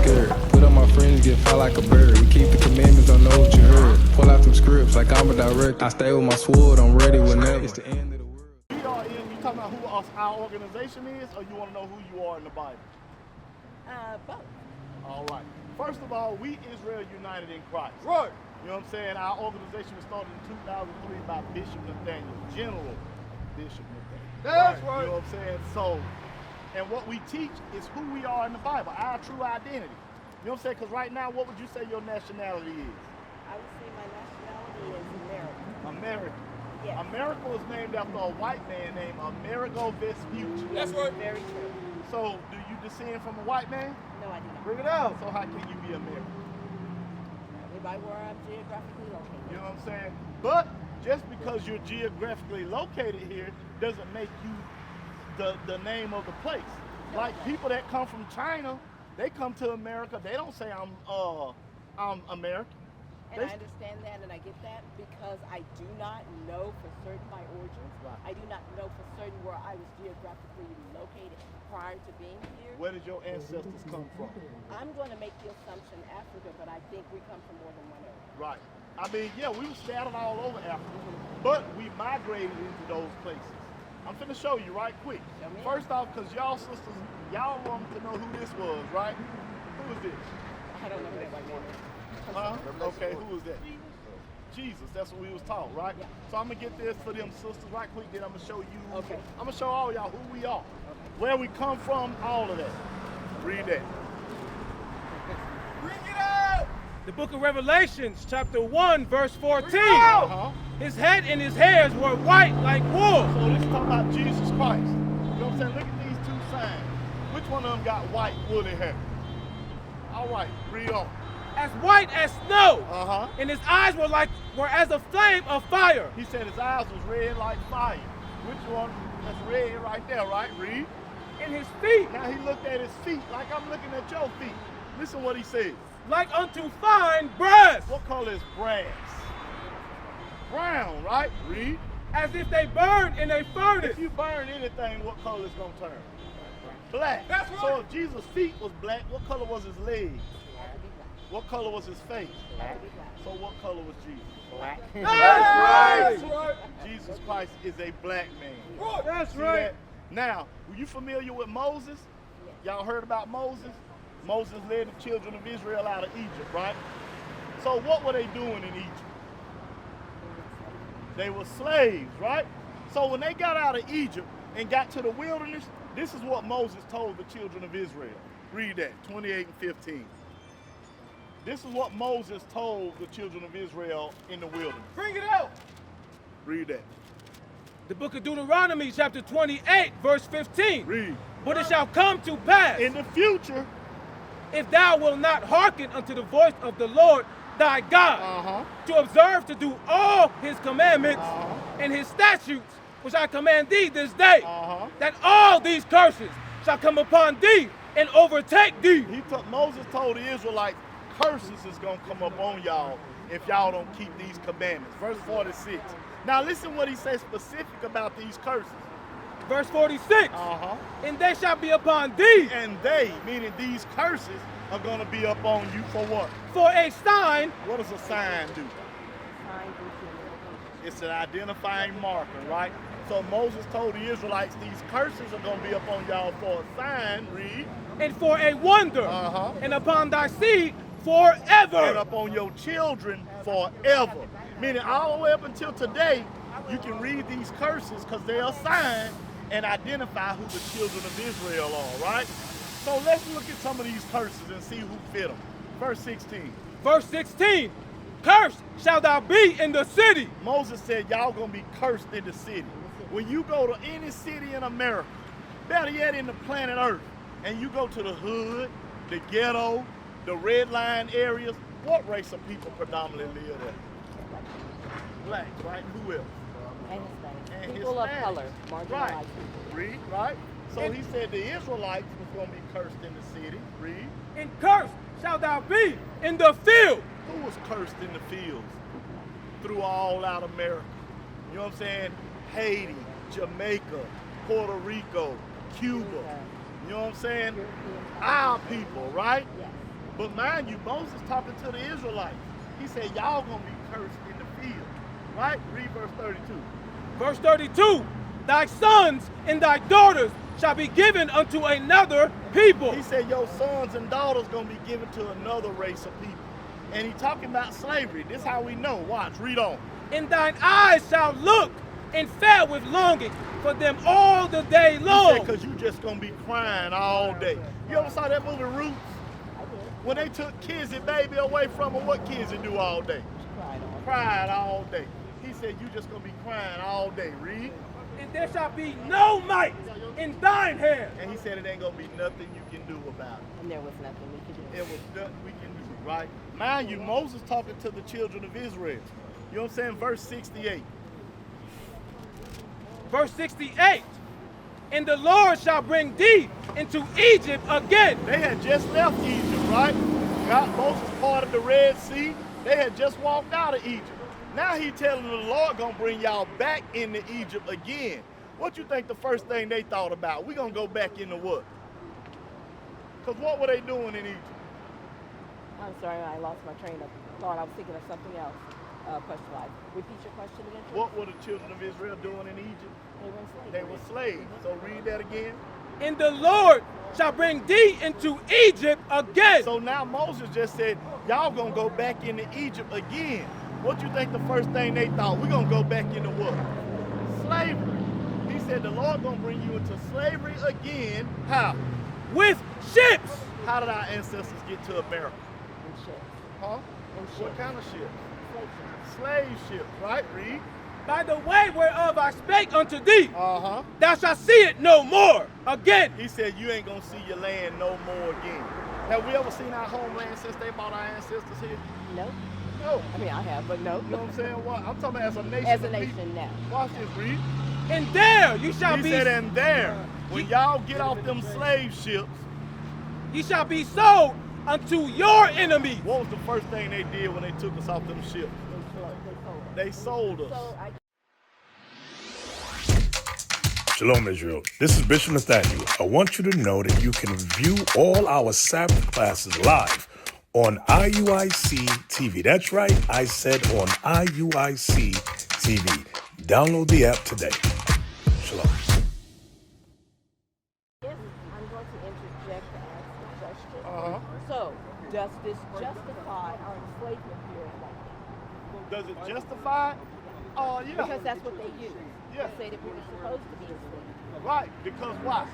scared. Put on my friends, get fly like a bird. We keep the commandments, don't know what you heard. Pull out some scripts like I'm a director. I stay with my sword, I'm ready whenever. It's the end of the world. We are in, you talking about who our organization is, or you want to know who you are in the Bible? Both. All right. First of all, we Israel United in Christ. Right. You know what I'm saying? Our organization was started in 2003 by Bishop Nathaniel, General Bishop Nathaniel. That's right. You know what I'm saying? So, and what we teach is who we are in the Bible, our true identity. You know what I'm saying? Because right now, what would you say your nationality is? I would say my nationality is American. American. Yes. America was named after a white man named Amerigo Vespucci. That's right. Very true. So, do you descend from a white man? No, I do not. Bring it out. So how can you be American? By where I'm geographically located. You know what I'm saying? But just because you're geographically located here doesn't make you the name of the place. No, Like people that come from China, they come to America, they don't say I'm American. And I understand that and I get that because I do not know for certain my origins. Right. I do not know for certain where I was geographically located prior to being here. Where did your ancestors come from? I'm going to make the assumption Africa, but I think we come from more than one area. Right. I mean, yeah, we were scattered all over Africa, but we migrated into those places. I'm finna show you right quick. Show me. First off, because y'all sisters, y'all wanted to know who this was, right? Who is this? I don't know who that white man is. Huh? Okay, who is that? Jesus, that's what we was taught, right? Yeah. So I'm gonna get this for them sisters right quick, then I'm gonna show you. Okay. I'm gonna show all y'all who we are, where we come from, all of that. Read that. Bring it out. The book of Revelations, chapter 1, verse 14. Uh-huh. His head and his hairs were white like wool. So this is talking about Jesus Christ. You know what I'm saying? Look at these two signs. Which one of them got white woolly hair? All right, read on. As white as snow. Uh-huh. And his eyes were as a flame of fire. He said his eyes was red like fire. Which one? That's red right there, right? Read. And his feet Now he looked at his feet like I'm looking at your feet. Listen what he says. like unto fine brass. What color is brass? Brown, right? Read. As if they burned in a furnace. If you burn anything, what color is going to turn? Black. That's right. So if Jesus' feet was black, what color was his legs? Had to be black. What color was his face? Had to be black. So what color was Jesus? Black. That's right. Jesus Christ is a black man. That's See right. that? Now, were you familiar with Moses? Y'all heard about Moses? Moses led the children of Israel out of Egypt, right? So what were they doing in Egypt? They were slaves, right? So when they got out of Egypt and got to the wilderness, this is what Moses told the children of Israel. Read that, 28 and 15. This is what Moses told the children of Israel in the wilderness. Bring it out. Read that. The book of Deuteronomy, chapter 28, verse 15. Read. But it shall come to pass, In the future, if thou wilt not hearken unto the voice of the Lord thy God, to observe to do all his commandments and his statutes, which I command thee this day, that all these curses shall come upon thee and overtake thee. Moses told the Israelites, curses is going to come up on y'all if y'all don't keep these commandments. Verse 46. Now listen what he says specific about these curses. Verse 46. And they shall be upon thee. And they, meaning these curses, are going to be up on you for what? For a sign. What does a sign do? It's an identifying marker, right? So Moses told the Israelites these curses are going to be up on y'all for a sign, read. And for a wonder. And upon thy seed forever. And upon your children forever. Meaning all the way up until today, you can read these curses because they're a sign and identify who the children of Israel are, right? So let's look at some of these curses and see who fit them. Verse 16. Verse 16. Cursed shall thou be in the city. Moses said, y'all gonna be cursed in the city. When you go to any city in America, better yet in the planet Earth, and you go to the hood, the ghetto, the red line areas, what race of people predominantly live there? Blacks, right? Who else? And Hispanic. And People of Hispanics. color, marginalized Right. people. Read, right? So he said the Israelites was going to be cursed in the city. Read. And cursed shall thou be in the field. Who was cursed in the fields through all out America? You know what I'm saying? Haiti, Jamaica, Puerto Rico, Cuba. You know what I'm saying? Our people, right? Yes. But mind you, Moses talking to the Israelites. He said, y'all gonna be cursed in the field. Right? Read verse 32. Verse 32, thy sons and thy daughters shall be given unto another people. He said, your sons and daughters gonna be given to another race of people. And he talking about slavery. This how we know. Watch, read on. And thine eyes shall look and fare with longing for them all the day long. He said, because you just gonna be crying all day. You ever saw that movie Roots? When they took Kizzy baby away from her, what Kizzy do all day? Cried all day. He said, you just gonna be crying all day. Read. And there shall be no might in thine hand. And he said, it ain't gonna be nothing you can do about it. And there was nothing we could do. It was nothing we can do, right? Mind you, Moses talking to the children of Israel. You know what I'm saying? Verse 68. Verse 68, and the Lord shall bring thee into Egypt again. They had just left Egypt, right? God, Moses parted the Red Sea. They had just walked out of Egypt. Now he telling the Lord gonna bring y'all back into Egypt again. What you think the first thing they thought about? We gonna go back into what? Because what were they doing in Egypt? I'm sorry, I lost my train of thought. I was thinking of something else. Question-wise. Repeat your question again. What were the children of Israel doing in Egypt? They were enslaved. They were slaves. So read that again. And the Lord shall bring thee into Egypt again. So now Moses just said, y'all gonna go back into Egypt again. What you think the first thing they thought? We're gonna go back into what? Slavery. He said the Lord gonna bring you into slavery again. How? With ships. How did our ancestors get to America? And ships. Huh? And What ships. kind of ships? Slave ships. Slave ships, right? Read. By the way whereof I spake unto thee, Uh-huh. thou shalt see it no more again. He said you ain't gonna see your land no more again. Have we ever seen our homeland since they brought our ancestors here? No. No. I mean, I have, but no. You know what I'm saying? What? I'm talking about as a nation. As a of nation people. now. Watch this, read. And there you shall He be said, and there, when y'all get off them slave ships, ye shall be sold unto your enemies. what was the first thing they did when they took us off them ships? They sold us. So I Shalom, Israel. This is Bishop Nathaniel. I want you to know that you can view all our Sabbath classes live on IUIC TV. That's right, I said on IUIC TV. Download the app today. Shalom. Yes, I'm going to interject to ask a question. So, does this justify our enslavement here in Lubbock? Does it justify? Oh, yeah. Because that's what they use. Yeah. They say that we were supposed to be enslaved. Right, because why?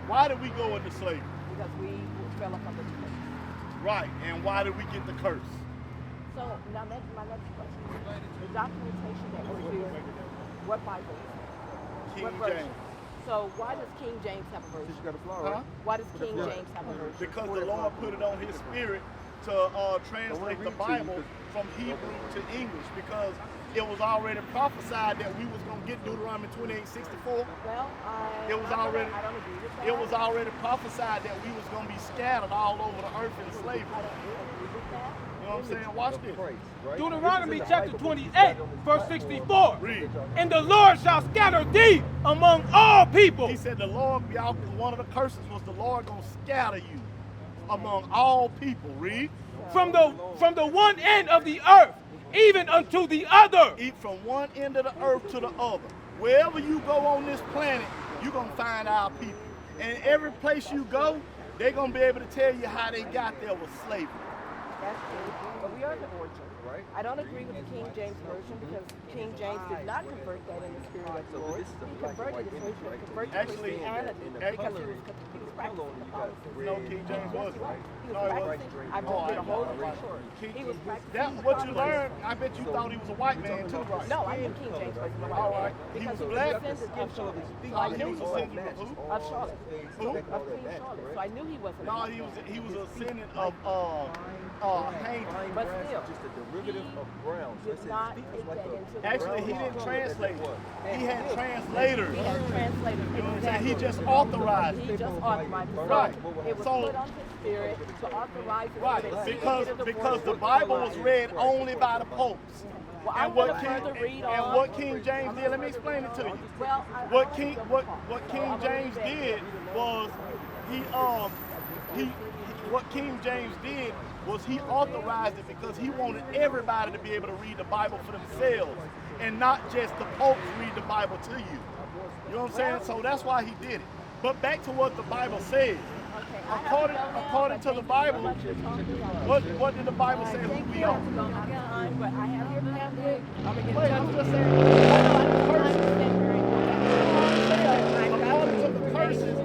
Why did we go into slavery? Because we fell up under the curse. Right, and why did we get the curse? So, now that's my next question. The documentation that was used, what Bible? King What version? James. So, why does King James have a version? Huh? Why does King James have a version? Because the Lord put it on his spirit to translate the Bible from Hebrew to English, because it was already prophesied that we was going to get Deuteronomy 28:64. Well, It was already, I don't agree with that. it was already prophesied that we was going to be scattered all over the earth in slavery. I don't agree with that. You know what I'm saying? Watch this. Deuteronomy chapter 28, verse 64. Read. And the Lord shall scatter thee among all people. He said the Lord, y'all, one of the curses was the Lord going to scatter you among all people. Read. From the one end of the earth, even unto the other. Eat from one end of the earth to the other. Wherever you go on this planet, you're going to find our people. And every place you go, they're going to be able to tell you how they got there with slavery. That's true. But we are the origin. I don't agree with the King James Version because King James did not convert that in the spirit of the Lord. He converted it so he could convert to Actually, Christianity because he was practicing Catholicism. No, King James wasn't. He was No, he practicing. wasn't. I just did a whole report. He was practicing. That's what you learned. I bet you thought he was a white man too, right? No, I knew King James wasn't a All white right. man He because was he was black. a descendant of Charlotte. So I He knew was a descendant of who? of Charlotte. Who? Of Queen Charlotte. So I knew he wasn't. No, he was a descendant of Haiti. But still, he did not take that into the Actually, he didn't translate it. He had translators. He had translators. You know what I'm saying? He just authorized He it. just authorized it. Right. It was So- put on his spirit to authorize it. Right, because the Bible was read only by the popes. Well, I'm And what gonna King further read and on. what King James did, let me explain it to you. Well, What King James did was what King James did was he authorized it because he wanted everybody to be able to read the Bible for themselves and not just the popes read the Bible to you. You know what I'm saying? So that's why he did it. But back to what the Bible says. According to the Bible, what did the Bible say who we are? But I have your pamphlet. I'm going to get Wait, I'm just saying, according to the curses,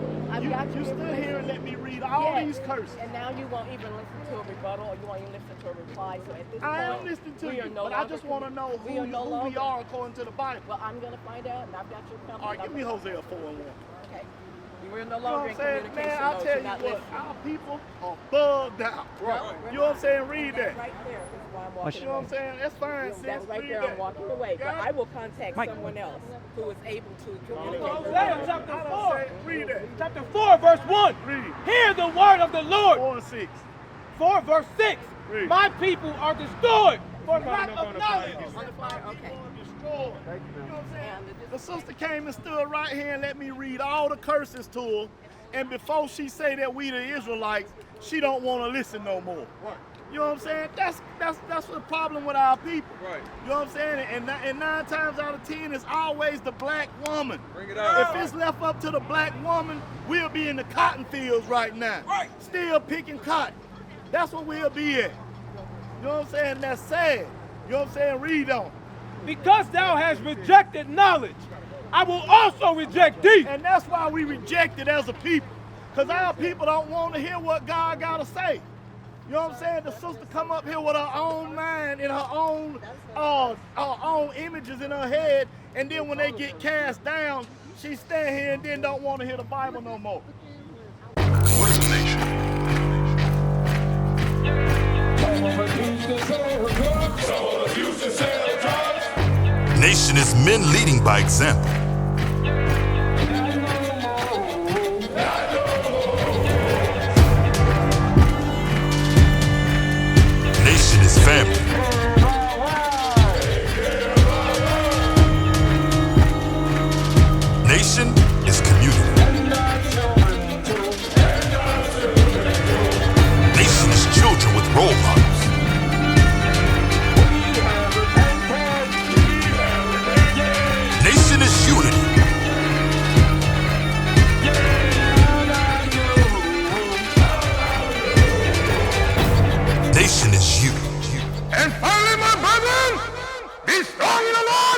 you stood here and let me read all these curses. And now you won't even listen to a rebuttal, or you won't even listen to a reply. So at this point, I am listening to you, but I just want to know who we are according to the Bible. Well, I'm going to find out, and I've got your pamphlet. All right, give me Hosea 4:1. Okay. We're no You know longer what I'm in saying? communication Man, I mode. tell You're you not what, listening. our people are bugged out. No, You know what I'm saying? Read that. Right there. That's why I'm walking You know what I'm away. saying? That's fine, sis. That's right Read there. that. I'm walking away. But Got I it? will contact someone else who is able to communicate. Hosea chapter I 4. don't say, read that. Chapter 4, verse 1. Read. Hear the word of the Lord. 4 and 6. 4, verse 6. Read. My people are destroyed for lack of knowledge. On the flyer, okay. Destroyed. You know what I'm saying? The sister came and stood right here and let me read all the curses to her. And before she say that we the Israelites, she don't want to listen no more. Right. You know what I'm saying? That's the problem with our people. Right. You know what I'm saying? And 9 times out of 10, it's always the black woman. Bring it out. If it's left up to the black woman, we'll be in the cotton fields right now. Right. Still picking cotton. That's what we'll be at. You know what I'm saying? That's sad. You know what I'm saying? Read on. Because thou hast rejected knowledge, I will also reject thee. And that's why we reject it as a people. Because our people don't want to hear what God got to say. You know what I'm saying? The sister come up here with her own mind and her own images in her head. And then when they get cast down, she stand here and then don't want to hear the Bible no more. What is the nation? Nation is men leading by example. Nation is family. Nation is community. Nation is children with role models. Nation is unity. Nation is you. And finally, my brethren, be strong in the Lord.